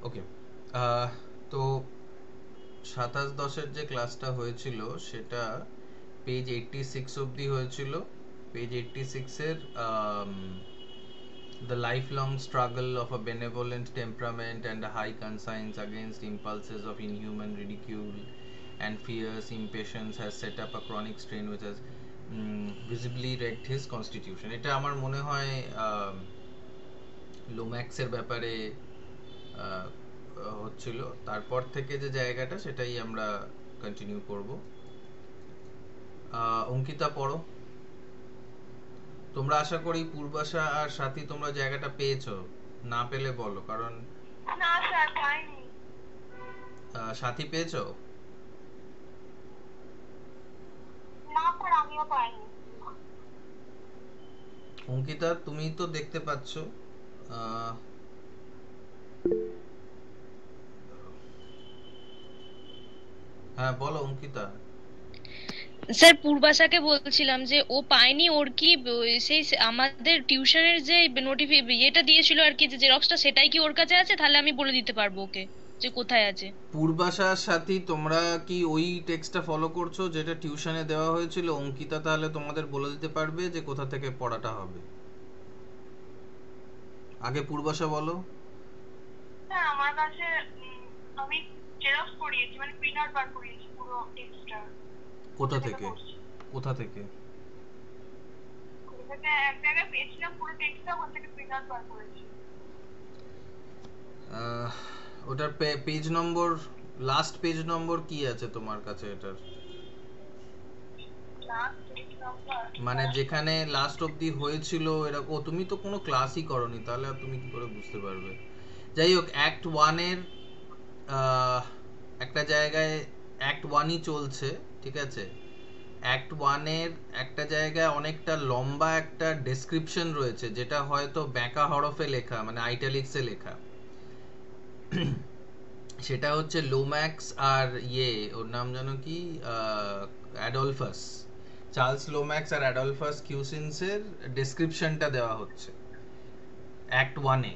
ওকে। তো 27-10-এর যে ক্লাসটা হয়েছিল সেটা পেজ 86 অবধি হয়েছিল। পেজ 86-এর the lifelong struggle of a benevolent temperament and a high conscience against impulses of inhuman ridicule and fierce impatience has set up a chronic strain which has visibly wrecked his constitution. এটা আমার মনে হয় লোম্যাক্সের ব্যাপারে আহ, হচ্ছিল। তারপর থেকে যে জায়গাটা সেটাই আমরা কন্টিনিউ করব। অঙ্কিতা পড়ো। তোমরা আশা করি পূর্বাশা আর সাথী তোমরা জায়গাটা পেয়েছো, না পেলে বলো, কারণ না স্যার পাইনি। সাথী পেয়েছো? না স্যার আমিও পাইনি। অঙ্কিতা তুমি তো দেখতে পাচ্ছ। আহ, হ্যাঁ বলো অঙ্কিতা। স্যার পূর্বাশাকে বলছিলাম যে ও পায়নি, ওর কি সেই আমাদের টিউশনের যে এটা দিয়েছিল আর কি, যে জেরক্সটা, সেটাই কি ওর কাছে আছে? তাহলে আমি বলে দিতে পারবো ওকে যে কোথায় আছে। পূর্বাশার সাথী তোমরা কি ওই টেক্সটটা ফলো করছো যেটা টিউশনে দেওয়া হয়েছিল? অঙ্কিতা তাহলে তোমাদের বলে দিতে পারবে যে কোথা থেকে পড়াটা হবে। আগে পূর্বাশা বলো। স্যার আমার কাছে আমি জেরক্স করিয়েছি, মানে প্রিন্ট আউট বার করিয়েছি পুরো টেক্সটটা। কোথা থেকে? কোথা থেকে? ওটাকে এক জায়গায় পেয়েছিলাম পুরো টেক্সটটা, ওখান থেকে প্রিন্ট আউট বার করেছি। ওটার পেজ নম্বর, লাস্ট পেজ নম্বর কি আছে তোমার কাছে এটার? লাস্ট পেজ নাম্বার মানে যেখানে লাস্ট অবধি হয়েছিল এরকম। তুমি তো কোনো ক্লাসই করনি, তাহলে আর তুমি কি করে বুঝতে পারবে? যাই হোক, অ্যাক্ট ওয়ানের একটা জায়গায় অ্যাক্ট ওয়ানই চলছে, ঠিক আছে? অ্যাক্ট ওয়ানের একটা জায়গায় অনেকটা লম্বা একটা ডেসক্রিপশন রয়েছে, যেটা হয়তো ব্যাকা হরফে লেখা, মানে আইটালিক্সে লেখা। সেটা হচ্ছে লোম্যাক্স আর ওর নাম যেন কি, অ্যাডলফাস, চার্লস লোম্যাক্স আর অ্যাডলফাস কিউসিন্সের ডেসক্রিপশনটা দেওয়া হচ্ছে অ্যাক্ট ওয়ানে।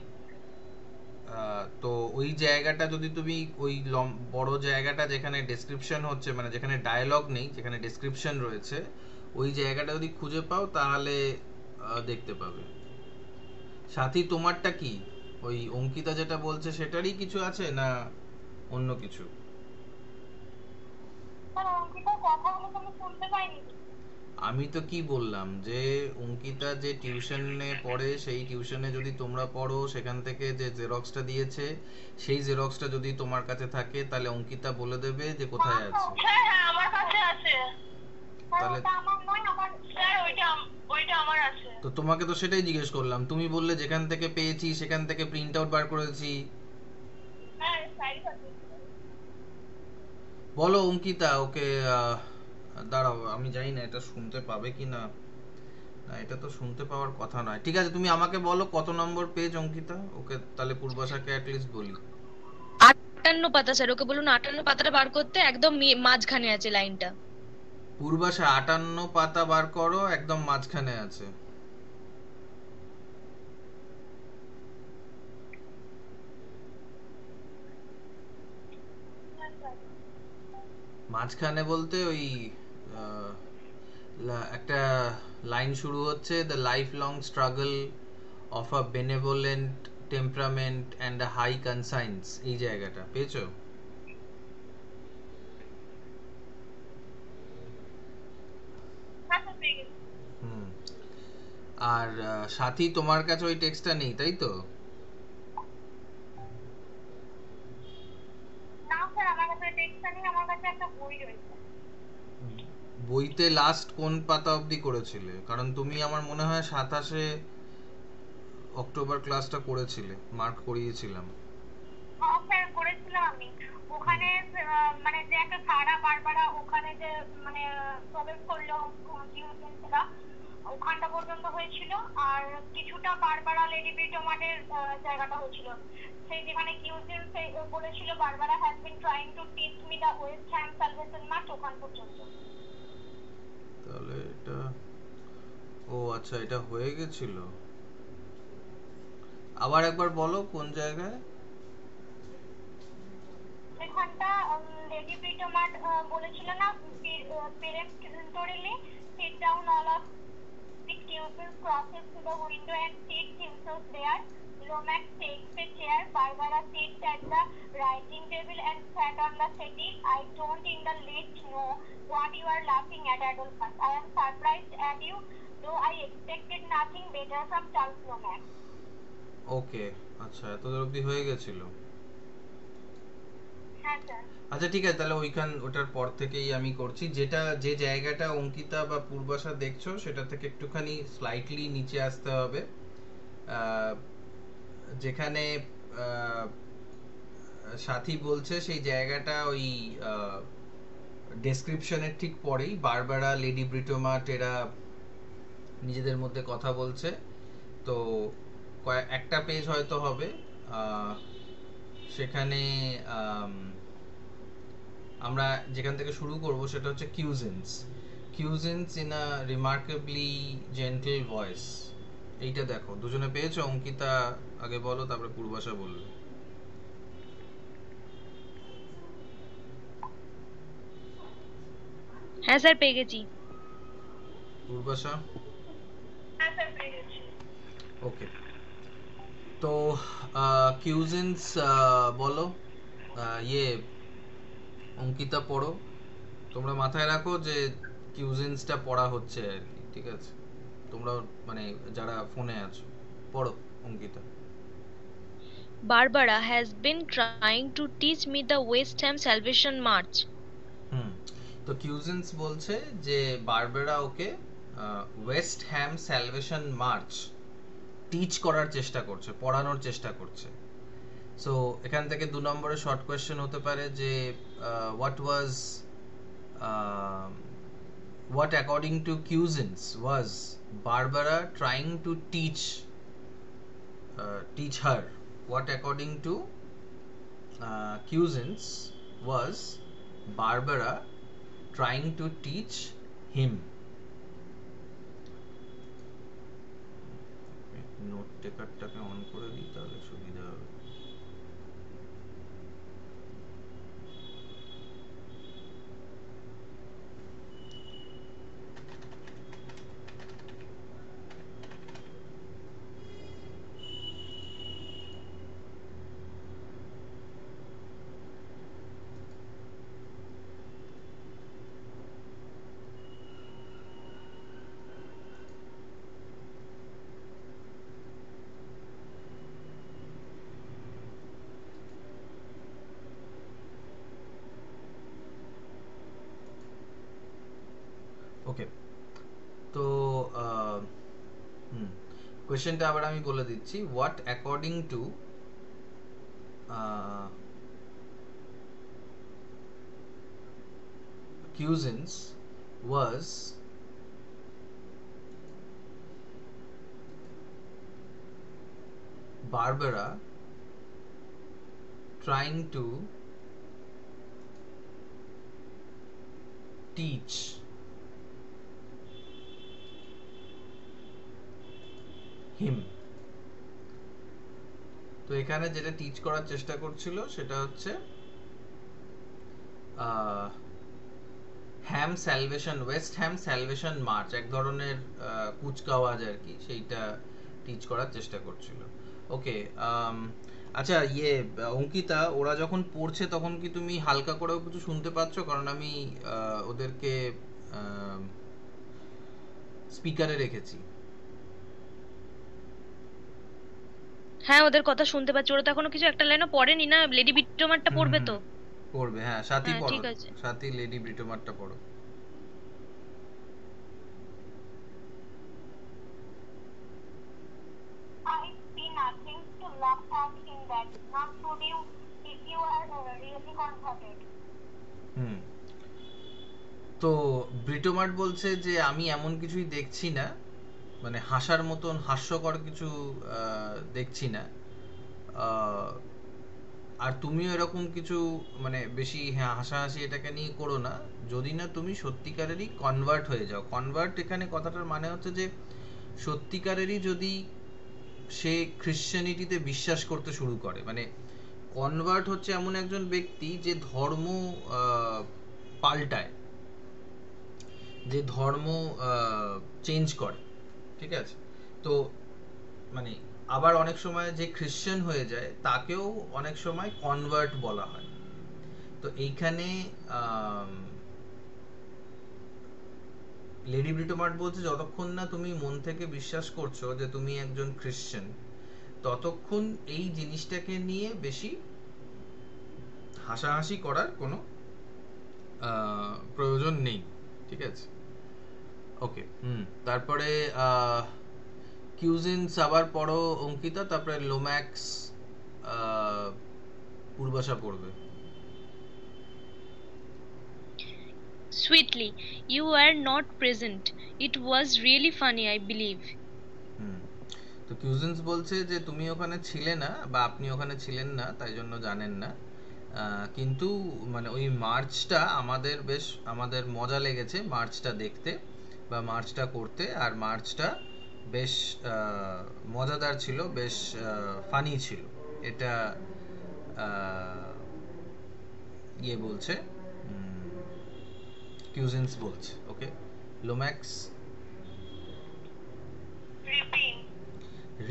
তো ওই জায়গাটা যদি তুমি ওই বড় জায়গাটা যেখানে ডেসক্রিপশন হচ্ছে, মানে যেখানে ডায়ালগ নেই, যেখানে ডেসক্রিপশন রয়েছে, ওই জায়গাটা যদি খুঁজে পাও তাহলে দেখতে পাবে। সাথী তোমারটা কি? ওই অঙ্কিতা যেটা বলছে সেটারই কিছু আছে না অন্য কিছু? স্যার অঙ্কিতার কথাগুলো তো আমি শুনতে পাইনি। আমি তো কি বললাম যে অঙ্কিতা যে টিউশনে পড়ে সেই টিউশনে যদি তোমরা পড়ো, সেখান থেকে যে জেরক্সটা দিয়েছে সেই জেরক্সটা যদি তোমার কাছে থাকে তাহলে অঙ্কিতা বলে দেবে যে কোথায় আছে। স্যার হ্যাঁ আমার কাছে আছে। স্যার তাহলে ওটা আমার নয়, আমার স্যার ওইটা আমার আছে। তো তোমাকে তো সেটাই জিজ্ঞেস করলাম, তুমি বললে যেখান থেকে পেয়েছি সেখান থেকে প্রিন্ট আউট বার করেছি। হ্যাঁ স্যারই আছে। বলো অঙ্কিতা ওকে। দাঁড়াও, আমি জানি না এটা শুনতে পাবে কি না। না, এটা তো শুনতে পাওয়ার কথা নয়। ঠিক আছে, তুমি আমাকে বলো কত নম্বর পেজ অঙ্কিতা, ওকে তাহলে পূর্বাশাকে অ্যাটলিস্ট বলি। 58 পাতা স্যার, ওকে বলুন 58 পাতাটা বার করতে, একদম মাঝখানে আছে লাইনটা। পূর্বাশা 58 পাতা বার করো, একদম মাঝখানে আছে। মাঝখানে বলতে ওই আহ, একটা লাইন শুরু হচ্ছে, the lifelong struggle of a benevolent temperament and a high conscience, এই জায়গাটা পেয়েছো? হ্যাঁ স্যার পেয়ে গেছি। হুম। আর সাথী তোমার কাছে ওই টেক্সটটা নেই, তাই তো? না স্যার আমার কাছে টেক্সটটা নেই, আমার কাছে একটা বই রয়েছে। বইতে লাস্ট কোন পাতা অবধি করেছিলে? কারণ তুমি আমার মনে হয় 27 অক্টোবর ক্লাসটা করেছিলে, মার্ক করিয়েছিলাম। হ্যাঁ স্যার করেছিলাম আমি। ওখানে মানে যে একটা সারা বারবারা ওখানে যে মানে প্রবেশ করলো কিউসেন্সরা, ওখানটা পর্যন্ত হয়েছিল। আর কিছুটা বারবারা লেডি বিটোমাটের জায়গাটা হয়েছিল, সেই যেখানে কিউসেন্স বলেছিল Barbara has been trying to teach me the West Ham salvation march, ওখান পর্যন্ত। তাহলে এটা, ও আচ্ছা, এটা হয়ে গেছিল। আবার একবার বলো কোন জায়গায়। লেডি ব্রিটোমার্ট বলেছিল না peremptorily sit down all of the pupils crosses to the window and seats himself there. Lomax takes a chair. Barbara sits at the writing table and sat on the settee. I don't in the least know what you are laughing at, Adolphus. I am surprised at you, though I expected nothing better from Charles Lomax. ওকে, আচ্ছা এতদূর অবধি হয়ে গেছিল। হ্যাঁ sir. আচ্ছা ঠিক আছে, তাহলে ওটার পর থেকেই আমি করছি। যে জায়গাটা অঙ্কিতা বা পূর্বাশা দেখছো সেটা থেকে একটুখানি স্লাইটলি নিচে আসতে হবে। যেখানে সাথী বলছে সেই জায়গাটা ওই ডেসক্রিপশনের ঠিক পরেই বারবারা, লেডি ব্রিটোমার্ট এরা নিজেদের মধ্যে কথা বলছে। তো একটা পেজ হয়তো হবে, সেখানে আমরা যেখান থেকে শুরু করব সেটা হচ্ছে Cusins in a remarkably gentle voice. এইটা দেখো, দুজনে পেয়েছো? অঙ্কিতা আগে বলো, তারপরে পূর্বাশা বলবে। হ্যাঁ স্যার, পেয়ে গেছি। পূর্বাশা? হ্যাঁ স্যার, পেয়ে গেছি। ওকে, তো কিউজিনস বলো, অঙ্কিতা পড়ো। তোমরা মাথায় রাখো যে কিউজিনসটা পড়া হচ্ছে আর কি, ঠিক আছে? তোমরা মানে যারা ফোনে আছো পড়ো Ankita. Barbara has been trying to teach me the West Ham Salvation March. তো কিউজিনস বলছে যে বারবারা ওকে West Ham Salvation March teach করার চেষ্টা করছে, পড়ানোর চেষ্টা করছে। সো এখান থেকে 2 নম্বরের শর্ট কোয়েশ্চেন হতে পারে যে what according to Cousins was Barbara trying to teach her? What according to Cousins was Barbara trying to teach him? Note টেকারটাকে অন করে দিই, তাহলে সুবিধা হবে। ওকে, তো কোয়েশ্চেনটা আবার আমি বলে দিচ্ছি। What according to Cousins was Barbara trying to teach him? তো এখানে যেটা টিচ করার চেষ্টা করছিল সেটা হচ্ছে Ham Salvation, West Ham Salvation March, এক ধরনের কুচকাওয়াজ আর কি, সেইটা টিচ করার চেষ্টা করছিল। ওকে, আচ্ছা অঙ্কিতা, ওরা যখন পড়ছে তখন কি তুমি হালকা করেও কিছু শুনতে পাচ্ছ? কারণ আমি ওদেরকে স্পিকারে রেখেছি। হ্যাঁ, ওদের কথা শুনতে পাচ্ছি। ওরা তো এখনো কিছু একটা লাইনও পড়েনি না। লেডি ব্রিটোমারটা পড়বে তো? পড়বে, হ্যাঁ। সাথী পড়ো, ঠিক আছে। সাথী লেডি ব্রিটোমারটা পড়ো। I see nothing to laugh at in that. Not should you, if you are really comforted. তো ব্রিটোমার্ট বলছে যে আমি এমন কিছুই দেখছি না, মানে হাসার মতন হাস্যকর কিছু দেখছি না, আর তুমিও এরকম কিছু মানে বেশি হাসাহাসি এটাকে নিয়ে করো না, যদি না তুমি সত্যিকারেরই কনভার্ট হয়ে যাও। কনভার্ট এখানে কথাটার মানে হচ্ছে যে সত্যিকারেরই যদি সে খ্রিশ্চানিটিতে বিশ্বাস করতে শুরু করে, মানে কনভার্ট হচ্ছে এমন একজন ব্যক্তি যে ধর্ম পাল্টায়, যে ধর্ম চেঞ্জ করে, ঠিক আছে? তো মানে আবার অনেক সময় যে খ্রিশ্চান হয়ে যায় তাকেও অনেক সময় কনভার্ট বলা হয়। তো এইখানে লেডি ব্রিটোমার্ট বলছে যতক্ষণ না তুমি মন থেকে বিশ্বাস করছো যে তুমি একজন খ্রিশ্চান, ততক্ষণ এই জিনিসটাকে নিয়ে বেশি হাসাহাসি করার কোনো প্রয়োজন নেই, ঠিক আছে? ওকে, তারপরে কিউজিনস আবার পড়ো অঙ্কিতা, তারপরে লোম্যাক্স পূর্বাশা পড়বে। Sweetly, you were not present. It was really funny, I believe. তো কিউজিনস বলছে যে তুমি ওখানে ছিলে না বা আপনি ওখানে ছিলেন না, তাই জন্য জানেন না, কিন্তু মানে ওই মার্চটা আমাদের মজা লেগেছে মার্চটা দেখতে বা মার্চটা করতে, আর মার্চটা বেশ মজাদার ছিল, বেশ ফানি ছিল, এটা ইয়ে বলছে, কিউজিনস বলছে। ওকে, লোম্যাক্স?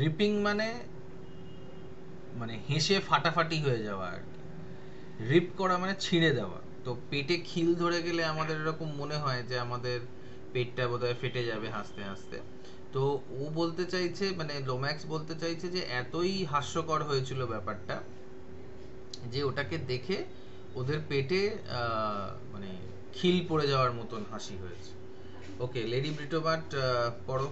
রিপিং মানে হেসে ফাটাফাটি হয়ে যাওয়া আর কি। রিপ করা মানে ছিঁড়ে দেওয়া। তো পেটে খিল ধরে গেলে আমাদের এরকম মনে হয় যে আমাদের পেটটা বোধহয় ফেটে যাবে হাসতে হাসতে। তো ও বলতে চাইছে, মানে লোম্যাক্স বলতে চাইছে যে এতই হাস্যকর হয়েছিল ব্যাপারটা যে ওটাকে দেখে ওদের পেটে মানে খিল পড়ে যাওয়ার মতন হাসি হয়েছে। ওকে, লেডি ব্রিটোমার্ট পড়ো।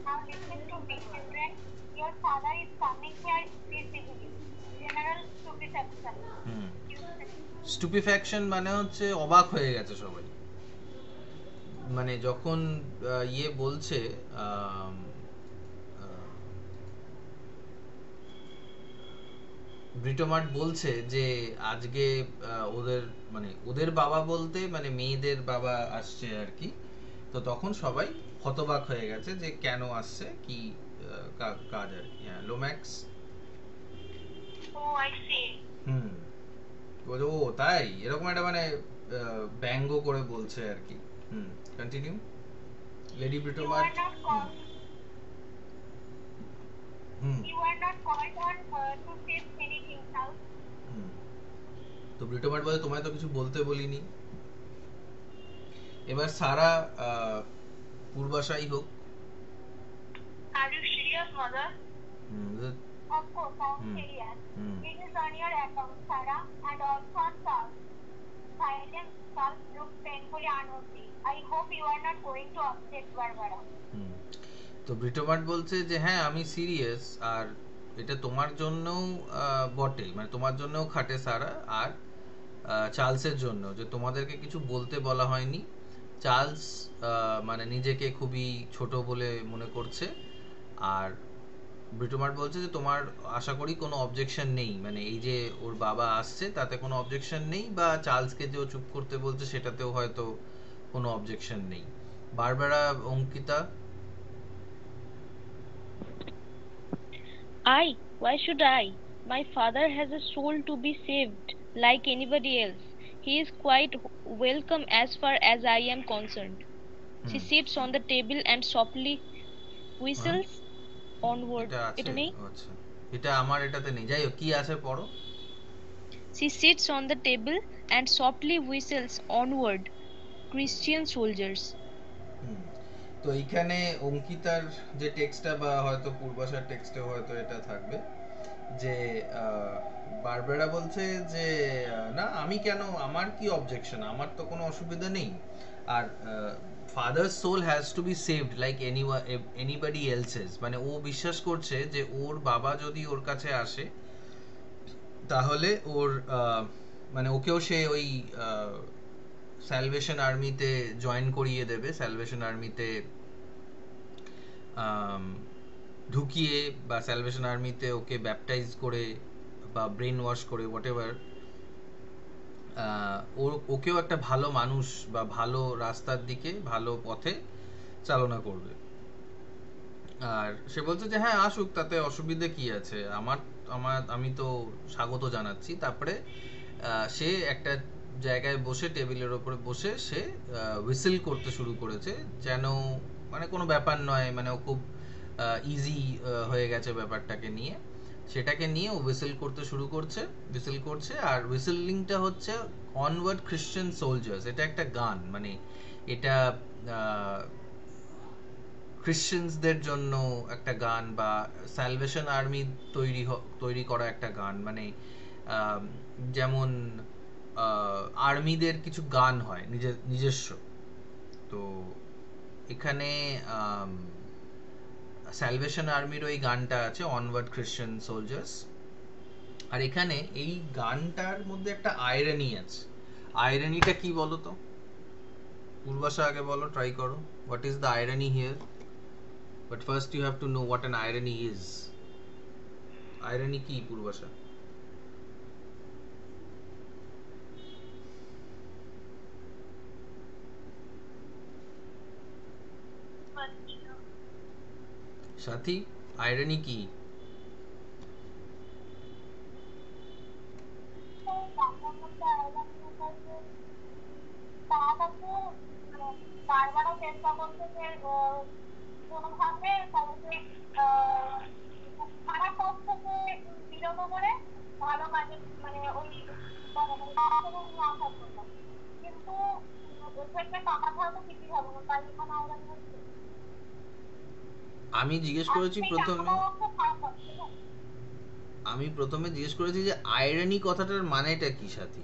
Now listen to me, children. Your father is coming here this evening. General stupefaction. স্টুপিফ্যাকশন মানে হচ্ছে অবাক হয়ে গেছে সবাই। মানে যখন ইয়ে বলছে ব্রিটোমার্ট বলছে যে আজকে ওদের বাবা বলতে মানে মেয়েদের বাবা আসছে আর কি, তো তখন সবাই হতবাক হয়ে গেছে যে কেন আসছে, কি কাজ আর কি। হ্যাঁ, লোম্যাক্স? ও তাই, এরকম একটা মানে ব্যঙ্গ করে বলছে আর কি। Continue Lady Britomart. You are not called on to say anything, South. তো ব্রিটোমার্ট বলে তোমায় তো কিছু বলতে বলিনি। এবার সারা পূর্বাশাই হোক। Are you serious, mother? Of course, I am serious. It is on your account, Sarah, and also on South. Silent South looked painfully uneasy. I hope you are not going to upset Barbara. তো ব্রিটোমার্ট বলছে যে হ্যাঁ আমি serious, আর এটা তোমার জন্যও বটে, মানে তোমার জন্যও খাটে সারা, আর চার্লসের জন্য, যে তোমাদেরকে কিছু বলতে বলা হয়নি। চার্লস মানে নিজেকে খুবই ছোট বলে মনে করছে, আর ব্রিটোমার্ট বলছে যে তোমার আশা করি কোনো অবজেকশন নেই, মানে এই যে ওর বাবা আসছে তাতে কোনো অবজেকশন নেই, বা চার্লসকে যে ও চুপ করতে বলছে সেটাতেও হয়তো কোনো অবজেকশন নেই। Barbara, Ankita? Why should I? My father has a soul to be saved like anybody else. He is quite welcome as far as I am concerned. She sits on the table and softly whistles onward. এটা নেই? আচ্ছা, এটা আমার এটাতে নেই, যাই হোক কি আছে পড়ো। She sits on the table and softly whistles onward. Christian soldiers. তো এইখানে অঙ্কিতার যে টেক্সটটা বা হয়তো পূর্বাশার টেক্সটে হয়তো এটা থাকবে যে বারবারা বলছে যে না আমি কেন, আমার কি অবজেকশন, আমার তো কোনো অসুবিধা নেই, আর father's soul has to be saved like anybody else's, মানে ও বিশ্বাস করছে যে ওর বাবা যদি ওর কাছে আসে তাহলে ওর মানে ওকেও সে ওই স্যালভেশন আর্মিতে জয়েন করিয়ে দেবে, স্যালভেশন আর্মিতে ঢুকিয়ে বা স্যালভেশন আর্মিতে ওকে ব্যাপটাইজ করে বা ব্রেন ওয়াশ করে হোয়াটএভার, ওকেও একটা ভালো মানুষ বা ভালো রাস্তার দিকে, ভালো পথে চালনা করবে। আর সে বলছে যে হ্যাঁ আসুক, তাতে অসুবিধে কি আছে, আমার আমার আমি তো স্বাগত জানাচ্ছি। তারপরে সে একটা জায়গায় বসে, টেবিলের ওপরে বসে সে হুইসেল করতে শুরু করেছে, যেন মানে কোনো ব্যাপার নয়, মানে ও খুব ইজি হয়ে গেছে ব্যাপারটাকে নিয়ে। সেটাকে নিয়ে ও হুইসেল করতে শুরু করছে, হুইসেল করছে। আর হুইসেলিংটা হচ্ছে অনওয়ার্ড খ্রিশ্চান সোলজার্স, এটা একটা গান, মানে এটা খ্রিশ্চানসদের জন্য একটা গান, বা স্যালভেশন আর্মি তৈরি করা একটা গান। মানে যেমন আর্মিদের কিছু গান হয় নিজস্ব, তো এখানে স্যালভেশন আর্মির ওই গানটা আছে, অনওয়ার্ড খ্রিশ্চান সোলজার্স। আর এখানে এই গানটার মধ্যে একটা আইরনি আছে। আইরনিটা কি বলো তো? পূর্বাশা আগে বলো, ট্রাই করো, what is the irony here? But first you have to know what an irony is. Irony কি পূর্বাশা? সাথী, irony কি? বারবারও চেষ্টা করছে যে কোনোভাবে তাদেরকে খারাপ পথ থেকে বিরত করে ভালো কাজে, মানে ওই আসার জন্য। কিন্তু এক্ষেত্রে টাকা ছাড়া তো কিছুই হবে না, তাই এখানে আইরনি হচ্ছে। আমি জিজ্ঞেস করেছি প্রথমে, জিজ্ঞেস করেছি যে আইরনি কথাটার মানেটা কি সাথী?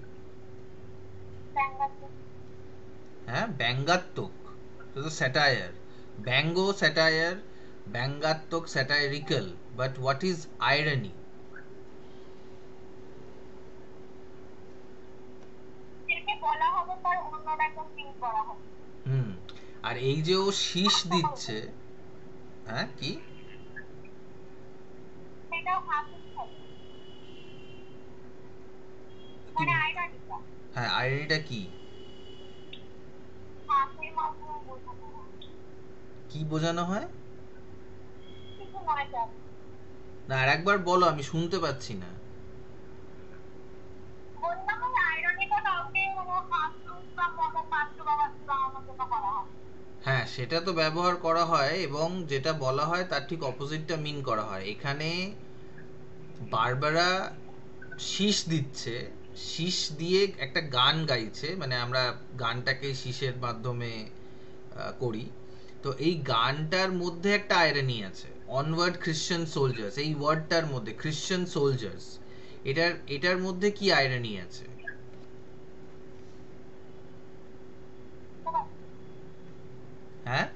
হ্যাঁ, ব্যঙ্গাত্মক, তো স্যাটায়ার, ব্যঙ্গ স্যাটায়ার, ব্যঙ্গাত্মক satirical, but what is irony? বলা হবে তার অন্য রকম ফিল করা হবে। আর এই যে ও শীষ দিচ্ছে, হ্যাঁ কি সেটাও হাসি হবে, মানে আইরনিটা। হ্যাঁ, আইরনিটা কি? হাসির মাধ্যমে বোঝানো হয়। কি বোঝানো হয়? কিছু নয় স্যার। না, আর একবার বলো, আমি শুনতে পাচ্ছি না। বললাম যে আইরনিটা কাউকে কোনো হাস্যরস বা মজার বা বানানোর জন্য করা হয়। হ্যাঁ, সেটা তো ব্যবহার করা হয়, এবং যেটা বলা হয় তার ঠিক অপোজিটটা মিন করা হয়। এখানে বারবারা শীষ দিচ্ছে, শীষ দিয়ে একটা গান গাইছে, মানে আমরা গানটাকে শীষের মাধ্যমে করি, তো এই গানটার মধ্যে একটা আইরনি আছে। অনওয়ার্ড খ্রিশ্চান সোলজার্স, এই ওয়ার্ডটার মধ্যে খ্রিশ্চান সোলজার্স, এটার মধ্যে কি আইরনি আছে? হ্যাঁ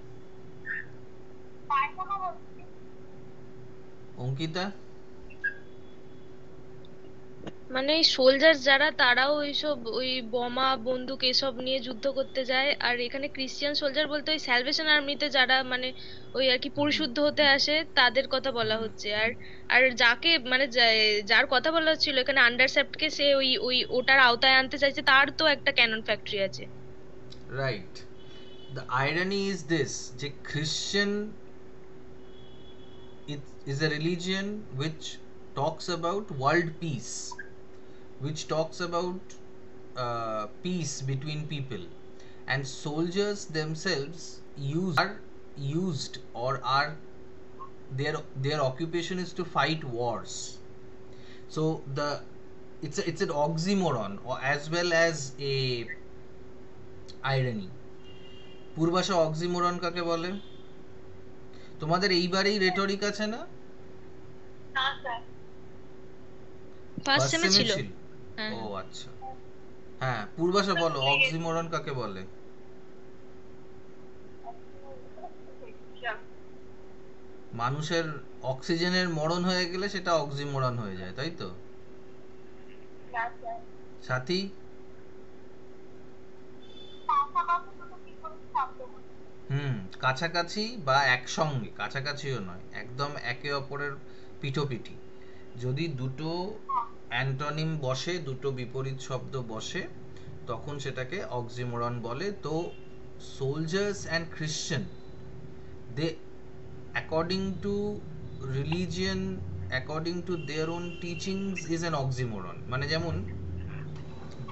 অঙ্কিতা? মানে এই সোলজার যারা, তারাও ওইসব ওই বোমা বন্দুক এসব নিয়ে যুদ্ধ করতে যায়। আর এখানে ক্রিশ্চিয়ান সোলজার বলতে ওই স্যালভেশন আর্মিতে যারা মানে ওই আর কি পরিশুদ্ধ হতে আসে, তাদের কথা বলা হচ্ছে। আর আর যাকে মানে যার কথা বলা হচ্ছিল এখানে, আন্ডারসেপ্টকে সে ওই ওই ওটার আওতায় আনতে চাইছে, তার তো একটা ক্যানন ফ্যাক্টরি আছে। Right, the irony is this, যে Christian is a religion which talks about world peace, which talks about peace between people, and soldiers themselves are used, or are their occupation is to fight wars. So it's an oxymoron, or as well as a irony. Purbasha, oxymoron কাকে বলে? তোমাদের এইবারেই rhetoric আছে না? না sir, first first সেমে সেমে ছিল। ছিল? হ্যাঁ ও আচ্ছা। হ্যাঁ, পূর্বাশা বলো, অক্সিমোরন কাকে বলে? মানুষের অক্সিজেনের মরণ হয়ে গেলে সেটা অক্সিমোরন হয়ে যায়, তাই তো? সাথী? কাছাকাছি বা একসঙ্গে, কাছাকাছিও নয়, একদম একে অপরের পিঠোপিঠি। যদি দুটো অ্যান্টোনিম বসে, দুটো বিপরীত শব্দ বসে, তখন সেটাকে অক্সিমোরন বলে। তো soldiers and Christian, they according to religion, according to their own teachings is an oxymoron. মানে যেমন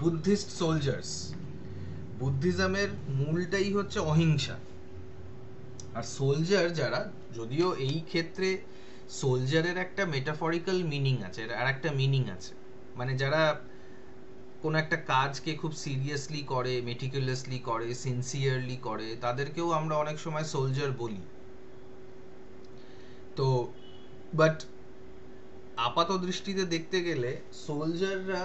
বুদ্ধিস্ট সোলজার্স, বুদ্ধিজমের মূলটাই হচ্ছে অহিংসা। আর সোলজার যারা, যদিও এই ক্ষেত্রে সোলজারের একটা মেটাফরিক্যাল মিনিং আছে, আর একটা মিনিং আছে, মানে যারা কোন একটা কাজকে খুব সিরিয়াসলি করে, মেটিকুলাসলি করে, সিনসিয়ারলি করে, তাদেরকেও আমরা অনেক সময় সোলজার বলি। তো বাট আপাত দৃষ্টিতে দেখতে গেলে সোলজাররা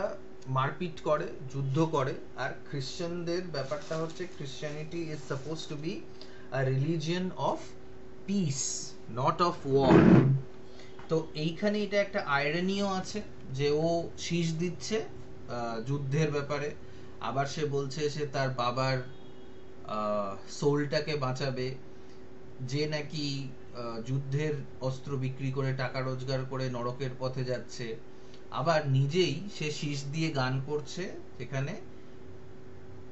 মারপিট করে, যুদ্ধ করে, আর খ্রিশ্চানদের ব্যাপারটা হচ্ছে Christianity is suppose to be a religion of peace, not of war. তো এইখানে এটা একটা আইরনিও আছে যে ও শীষ দিচ্ছে যুদ্ধের ব্যাপারে, আবার সে বলছে সে তার বাবার সোলটাকে বাঁচাবে, যে নাকি যুদ্ধের অস্ত্র বিক্রি করে টাকা রোজগার করে নরকের পথে যাচ্ছে, আবার নিজেই সে শীষ দিয়ে গান করছে, যেখানে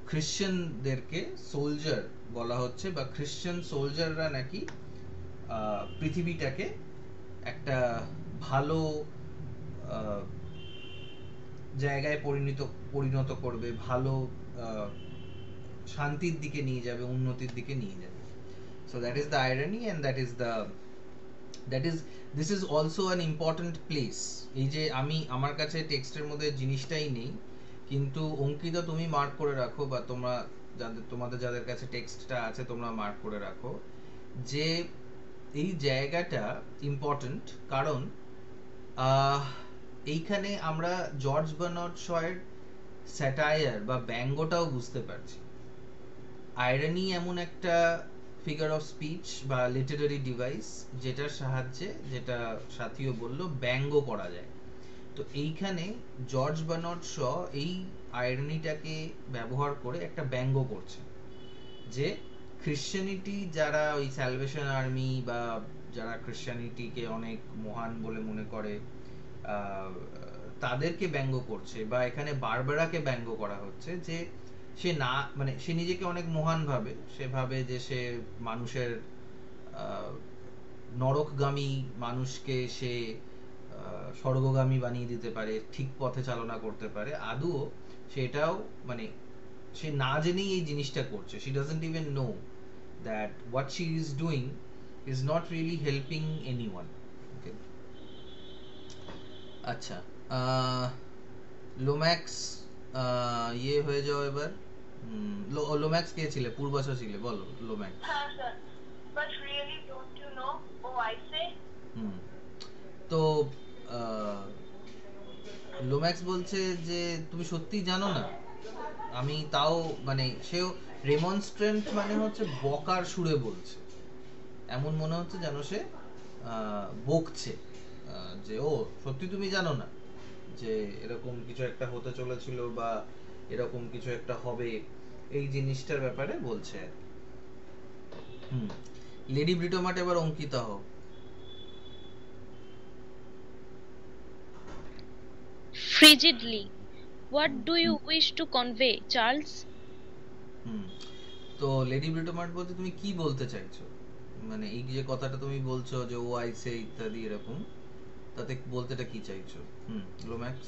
খ্রিশ্চানদেরকে সোলজার বলা হচ্ছে, বা খ্রিশ্চান সোলজাররা নাকি পৃথিবীটাকে একটা ভালো জায়গায় পরিণত করবে, ভালো শান্তির দিকে নিয়ে যাবে, উন্নতির দিকে নিয়ে যাবে। So that is the irony, and this is also an important place. এই যে আমার কাছে টেক্সটের মধ্যে জিনিসটাই নেই, কিন্তু অঙ্কিতা তুমি মার্ক করে রাখো, বা তোমাদের যাদের কাছে টেক্সটটা আছে তোমরা মার্ক করে রাখো, যে এই জায়গাটা ইম্পর্টেন্ট, কারণ এইখানে আমরা জর্জ বার্নার্ড শয়ের স্যাটায়ার বা ব্যঙ্গটাও বুঝতে পারছি। আইরনি এমন একটা ফিগার অফ স্পিচ বা লিটারারি ডিভাইস যেটার সাহায্যে, যেটা সাথীও বললো, ব্যঙ্গ করা যায়। তো এইখানে জর্জ বার্নার্ড শ এই আইরনিটাকে ব্যবহার করে একটা ব্যঙ্গ করছে, যে খ্রিশ্চানিটি যারা ওই স্যালভেশন আর্মি বা যারা খ্রিশ্চানিটিকে অনেক মহান বলে মনে করে, তাদেরকে ব্যঙ্গ করছে, বা এখানে বারবারাকে ব্যঙ্গ করা হচ্ছে, যে সে না, মানে সে নিজেকে অনেক মহান ভাবে, সে ভাবে যে সে মানুষের নরকগামী মানুষকে সে স্বর্গগামী বানিয়ে দিতে পারে, ঠিক পথে চালনা করতে পারে। আদৌ সেটাও, মানে সে না জেনেই এই জিনিসটা করছে। she doesn't even know that what she is doing is not really helping anyone. Okay. আচ্ছা, লোম্যাক্স ইয়ে হয়ে যাও এবার। লোম্যাক্স কে ছিলে? পূর্বাশা ছিলে, বলো লোম্যাক্স। হ্যাঁ sir, but really don't you know oh I say. তো লোম্যাক্স বলছে যে তুমি সত্যিই জানো না। আমি তাও, মানে সেও রেমনস্ট্রেন্ট, মানে হচ্ছে বকার সুরে বলছে, এমন মনে হচ্ছে যেন সে বকছে, যে ও সত্যি তুমি জানো না যে এরকম কিছু একটা হতে চলেছিল, বা এরকম কিছু একটা হবে, এই জিনিসটার ব্যাপারে বলছে। লেডি ব্রিটোমাট, এবার অঙ্কিতা হও। Frigidly, what do you wish to convey, Charles? তো লেডি ব্রিটোমাট বলতে তুমি কি বলতে চাইছো, মানে এই যে কথাটা তুমি বলছো যে ও আই সে ইত্যাদি এরকম, তাতে বলতেটা কি চাইছো? লোম্যাক্স।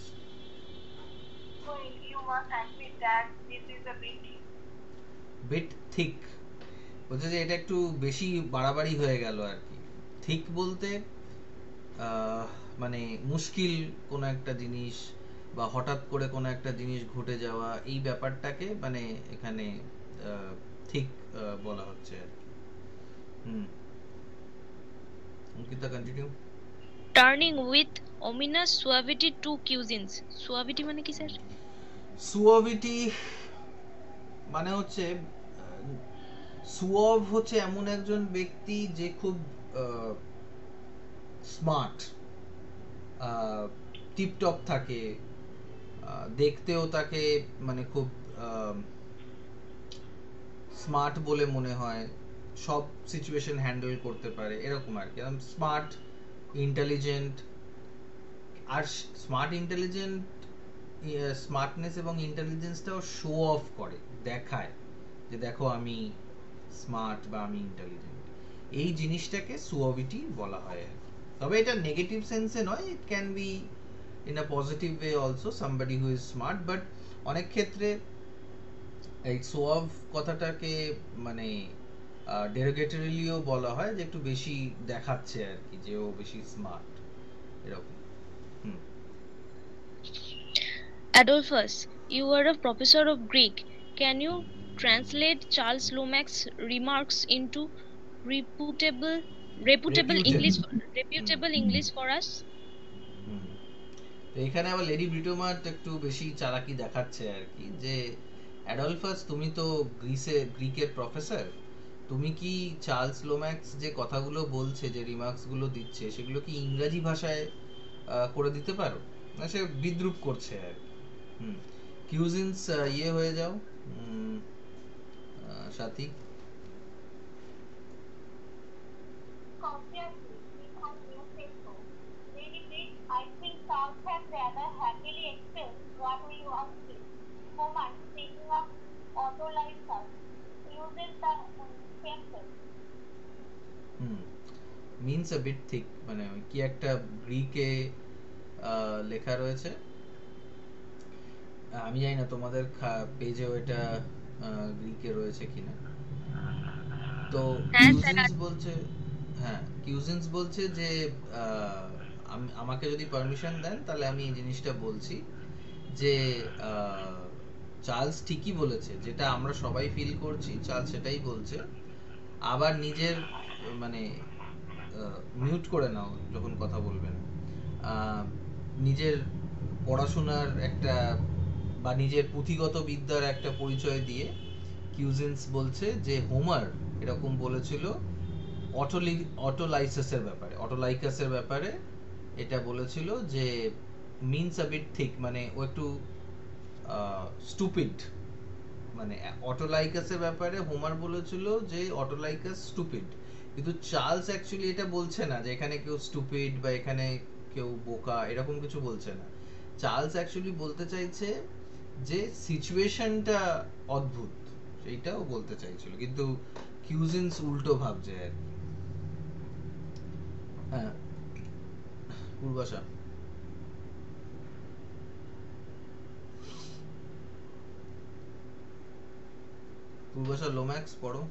Well, you must admit that this is a bit thick, বলছে যে এটা একটু বেশি বাড়াবাড়ি হয়ে গেল আর কি। থিক বলতে মানে মুশকিল কোনো একটা জিনিস, বা হঠাৎ করে কোনো একটা জিনিস ঘটে যাওয়া, এই ব্যাপারটাকে মানে এখানে ঠিক বলা হচ্ছে আর কি। Ankita continue. Turning with ominous suavity to cuisines. Suavity মানে কি স্যার? সুয়াভিটি মানে হচ্ছে, সুয়াভ হচ্ছে এমন একজন ব্যক্তি যে খুব স্মার্ট, টিপটপ থাকে, দেখতেও তাকে মানে খুব স্মার্ট বলে মনে হয়, সব সিচুয়েশন হ্যান্ডেল করতে পারে, এরকম আর কি। স্মার্ট, ইন্টেলিজেন্ট, আর স্মার্ট ইন্টেলিজেন্ট, স্মার্টনেস এবং ইন্টেলিজেন্সটাও শো অফ করে, দেখায় যে দেখো আমি স্মার্ট বা আমি ইন্টেলিজেন্ট। এই জিনিসটাকে সুয়াভিটি বলা হয়। তবে এটা নেগেটিভ সেন্সে নয়, it can be in a positive way also, somebody who is smart. But অনেক ক্ষেত্রে এই সোয়াভ কথাটাকে মানে ডেরোগেটরিলিও বলা হয়, যে একটু বেশি দেখাচ্ছে আর কি, যে ও বেশি স্মার্ট এরকম। হুম। Adolphus, you are a professor of Greek. Can you translate Charles Lomax's remarks into reputable reputable English reputed. Hmm reputable English for us? হুম। তো এখানে আবার লেডি ব্রিটোমার্ট একটু বেশি চালাকি দেখাচ্ছে আর কি, যে অ্যাডলফাস তুমি তো গ্রিকের প্রফেসর, তুমি কি চার্লস লোম্যাক্স যে কথাগুলো বলছে, যে রিমার্কস গুলো দিচ্ছে, সেগুলো কি ইংরাজি ভাষায় করে দিতে পারো? না, সে বিদ্রুপ করছে আর কি। হুম। কিউজিনস ইয়ে হয়ে যাও সাথী। Obviously, because you say so. Lady Brit, I think Charles has rather happily expressed what we once did. Homer, speaking of autolysis, uses the same phrase. Hmm. Means a bit thick, মানে কি একটা গ্রিকে লেখা রয়েছে, আমি জানি না তোমাদের পেজে ওইটা গ্রিকে রয়েছে কিনা। তো হ্যাঁ স্যার, কিউজিনস বলছে, হ্যাঁ কিউজিনস বলছে যে আমাকে যদি পারমিশন দেন তাহলে আমি এই জিনিসটা বলছি, যে চার্লস ঠিকই বলেছে, যেটা আমরা সবাই ফিল করছি চার্লস সেটাই বলছে। আবার নিজের মানে মিউট করে নাও যখন কথা বলবেন। নিজের পড়াশোনার একটা বা নিজের পুঁথিগত বিদ্যার একটা পরিচয় দিয়ে কিউজিনস বলছে যে হোমার এরকম বলেছিল অটোলাইসাসের ব্যাপারে, অটোলাইকাসের ব্যাপারে এটা বলেছিল, যে মিনস আ বিট থিক, মানে ও একটু স্টুপিড। মানে অটোলাইকাসের ব্যাপারে হোমার বলেছিল যে অটোলাইকাস স্টুপিড, কিন্তু চার্লস অ্যাকচুয়ালি এটা বলছে না যে এখানে কেউ স্টুপিড বা এখানে কেউ বোকা, এরকম কিছু বলছে না। চার্লস অ্যাকচুয়ালি বলতে চাইছে যে সিচুয়েশনটা অদ্ভুত, সেইটাও বলতে চাইছিল, কিন্তু কিউজিনস উল্টো ভাবছে আর কি। হ্যাঁ, পূর্বাশা। পূর্বাশা লোম্যাক্স পড়ো।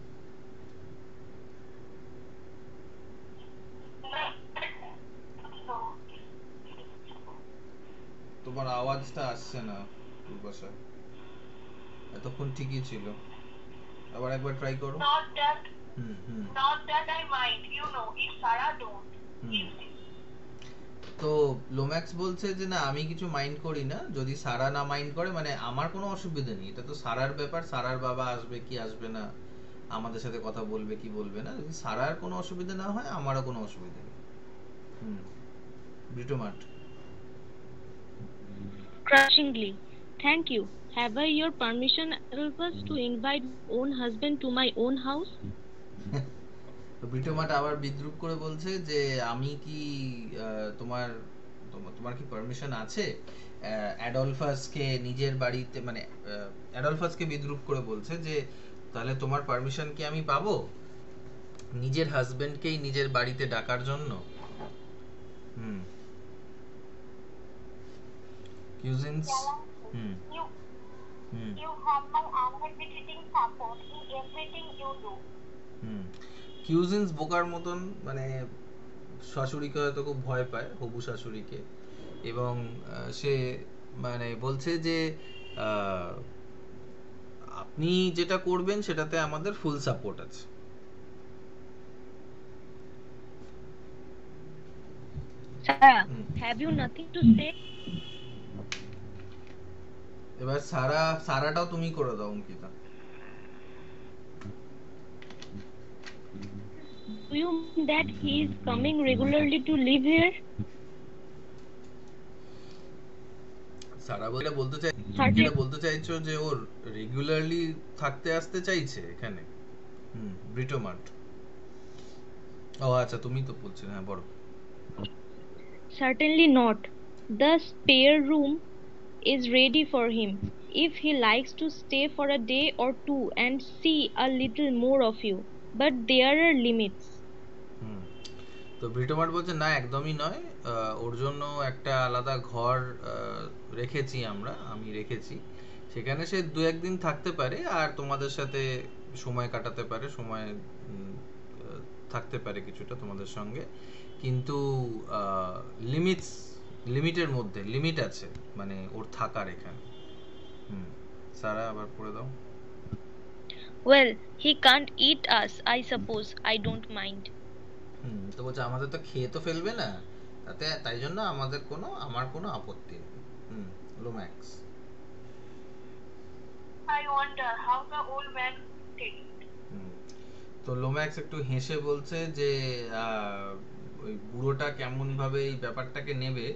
তোমার আওয়াজটা আসছে না পূর্বাশা, এতক্ষণ ঠিকই ছিল, আবার একবার ট্রাই করো। Not that, hmm hmm not that I mind, you know, if Sarah don't. হুম। তো লোম্যাক্স বলছে যে না, আমি কিছু মাইন্ড করি না, যদি সারা না মাইন্ড করে, মানে আমার কোনো অসুবিধা নেই, এটা তো সারার ব্যাপার, সারার বাবা আসবে কি আসবে না, আমাদের সাথে কথা বলবে কি বলবে না, যদি সারার কোনো অসুবিধা না হয় আমারও কোনো অসুবিধা নেই। হুম। ব্রিটোমার্ট। crushingly. Thank you. Have I your permission, Adolphus, to invite own husband to my own house? তো ব্রিটোমার্ট আবার বিদ্রুপ করে বলছে যে আমি কি তোমার তোমার কি পারমিশন আছে অ্যাডলফাসকে নিজের বাড়িতে, মানে অ্যাডলফাসকে বিদ্রুপ করে বলছে যে তাহলে তোমার পারমিশন কি আমি পাবো নিজের হাজবেন্ডকেই নিজের বাড়িতে ডাকার জন্য? হুম। কিউজিনস। হুম You, hmm you have my unhesitating support in everything you do. হুম। কিউজিনস বোকার মতন, মানে শাশুড়িকে হয়তো খুব ভয় পায়, হবু শাশুড়িকে, এবং সে মানে বলছে যে আপনি যেটা করবেন সেটাতে আমাদের ফুল সাপোর্ট আছে। Sarah, have you nothing to say? এবার সারাটাও তুমি করে দাও Ankita. Do you mean that he is coming regularly to live here? সারা এটা বলতে চাই, Certainly. এটা বলতে চাইছো যে ওর রেগুলারলি থাকতে আসতে চাইছে এখানে? হুম। ব্রিটোমার্ট। ও আচ্ছা, তুমি তো বলছিলে, হ্যাঁ বড়। Certainly not. The spare room is ready for him if he likes to stay for a day or two and see a little more of you. But there are limits. হুম। তো ব্রিটোমার্ট বলছে না, একদমই নয়, ওর জন্য একটা আলাদা ঘর আমি রেখেছি, সেখানে সে 2-1 দিন থাকতে পারে আর তোমাদের সাথে সময় কাটাতে পারে, সময় থাকতে পারে কিছুটা তোমাদের সঙ্গে, কিন্তু লিমিটস লিমিটের মধ্যে লিমিট আছে মানে ওর থাকার এখানে। হুম। সারা আবার পড়ে দাও। Well, he can't eat us, I suppose. I don't mind. তো বলছে আমাদের তো খেয়ে তো ফেলবে না, তাই জন্য আমার কোনো আপত্তি নেই। লোম্যাক্স। I wonder how the old man take it. তো লোম্যাক্স একটু হেসে বলছে যে ওই বুড়োটা কেমন ভাবে এই ব্যাপারটাকে নেবে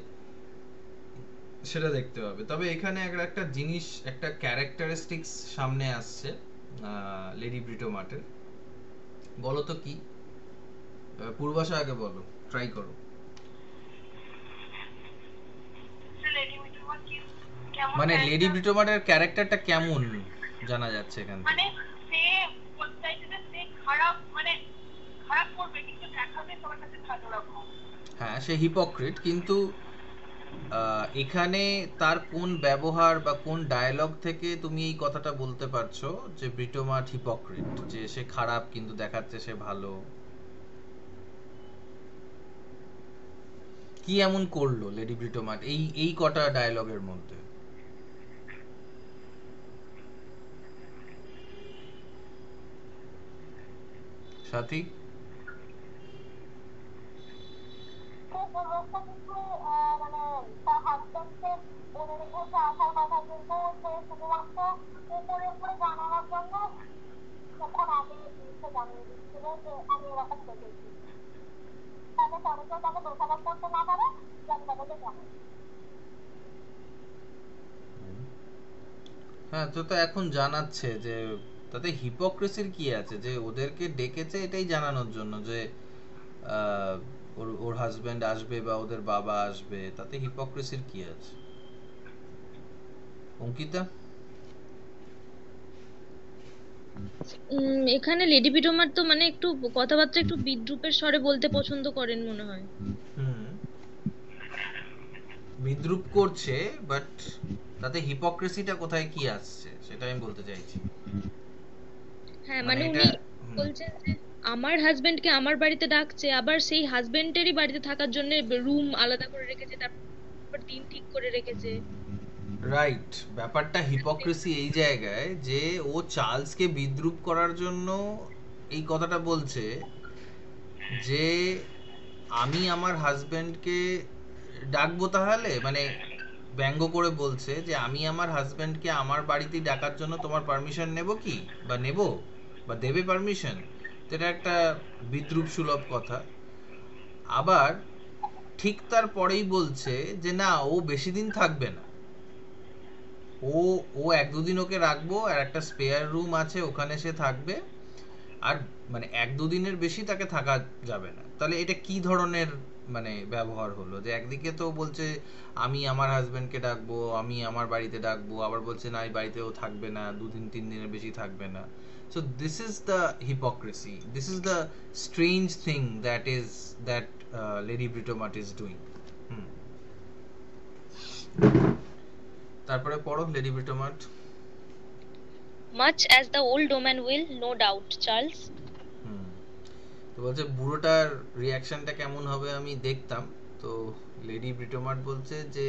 সেটা দেখতে হবে। তবে এখানে একটা জিনিস, একটা ক্যারেক্টারিস্টিক্স সামনে আসছে লেডি ব্রিটোমার্টের। বলো তো কি? পূর্বাশা আগে বলো, ট্রাই করো। মানে লেডি ব্রিটোমার্টের ক্যারেক্টারটা কেমন জানা যাচ্ছে এখান থেকে? মানে সে বলতে যে সে খারাপ, মানে খারাপ করবে কিন্তু দেখাবে তোমার কাছে ভালো রকম। হ্যাঁ, সে হিপোক্রিট, কিন্তু এখানে তার কোন ব্যবহার বা কোন ডায়লগ থেকে তুমি এই কথাটা বলতে পারছো যে ব্রিটোমার্ট হিপোক্রিট, যে সে খারাপ কিন্তু দেখাচ্ছে সে ভালো? কি এমন করলো লেডি ব্রিটোমার্ট এই কটা ডায়লগের মধ্যে? সাথী? মানে তার হাজবেন্ডকে বলে রেখেছে আসার কথা, কিন্তু সে শুধুমাত্র উপরে উপরে জানানোর জন্য তখন আগে জিনিসটা জানিয়ে দিচ্ছিল যে আমি এরকম দেখেছি, তাহলে পরে কেউ তাকে দোষারোপ করতে না পারে যে আমি তাদেরকে জানি। হ্যাঁ, তো এখন জানাচ্ছে যে তাতে হিপোক্রেসির কি আছে, যে ওদেরকে ডেকেছে এটাই জানানোর জন্য যে ওর হাজবেন্ড আসবে বা ওদের বাবা আসবে, তাতে হিপোক্রেসির কি আছে? অঙ্কিতা? এখানে লেডি ব্রিটোমার তো মানে একটু কথাবার্তা একটু বিদ্রূপের স্বরে বলতে পছন্দ করেন মনে হয়। বিদ্রূপ করছে, বাট তাতে হিপোক্রেসিটা কোথায় কি আসছে সেটা আমি বলতে চাইছি। হ্যাঁ, মানে মানে এটা উনি বলছেন যে আমার হাজবেন্ডকে আমার বাড়িতে ডাকছে, আবার সেই হাজবেন্ডেরই বাড়িতে থাকার জন্য রুম আলাদা করে রেখেছে, তারপর দিন ঠিক করে রেখেছে। রাইট, ব্যাপারটা হিপোক্রেসি এই জায়গায় যে ও চার্লসকে বিদ্রূপ করার জন্য এই কথাটা বলছে যে আমি আমার হাজবেন্ডকে ডাকবো, তাহলে মানে ব্যঙ্গ করে বলছে যে আমি আমার হাজবেন্ডকে আমার বাড়িতে ডাকার জন্য তোমার পারমিশন নেব কি, বা নেব, বা দেবে পারমিশন? তো এটা একটা বিদ্রূপ সুলভ কথা। আবার ঠিক তার পরেই বলছে যে না, ও বেশি দিন থাকবে না, ও ও 1-2 দিন ওকে রাখবো, আর একটা স্পেয়ার রুম আছে ওখানে সে থাকবে, আর মানে 1-2 দিনের বেশি তাকে থাকা যাবে না। তাহলে এটা কি ধরনের মানে ব্যবহার হলো, যে একদিকে তো বলছে আমি আমার হাজবেন্ডকে ডাকবো, আমি আমার বাড়িতে ডাকবো, আবার বলছে না এই বাড়িতেও থাকবে না, 2-3 দিনের বেশি থাকবে না। So this is the hypocrisy, this is the strange thing that Lady Britomart is doing. তারপরে পড়ো lady ব্রিটোমার্ট। Much as the old woman will, no doubt, Charles. তো বলছে বুড়োটার রিয়াকশনটা কেমন হবে আমি দেখতাম। তো লেডি ব্রিটোমার্ট বলছে যে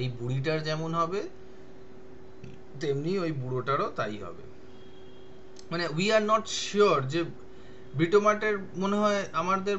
এই বুড়িটার যেমন হবে তেমনি ওই বুড়োটারও তাই হবে। মানে উই আর নট শিওর যে ব্রিটোমার্টের মনে হয় আমাদের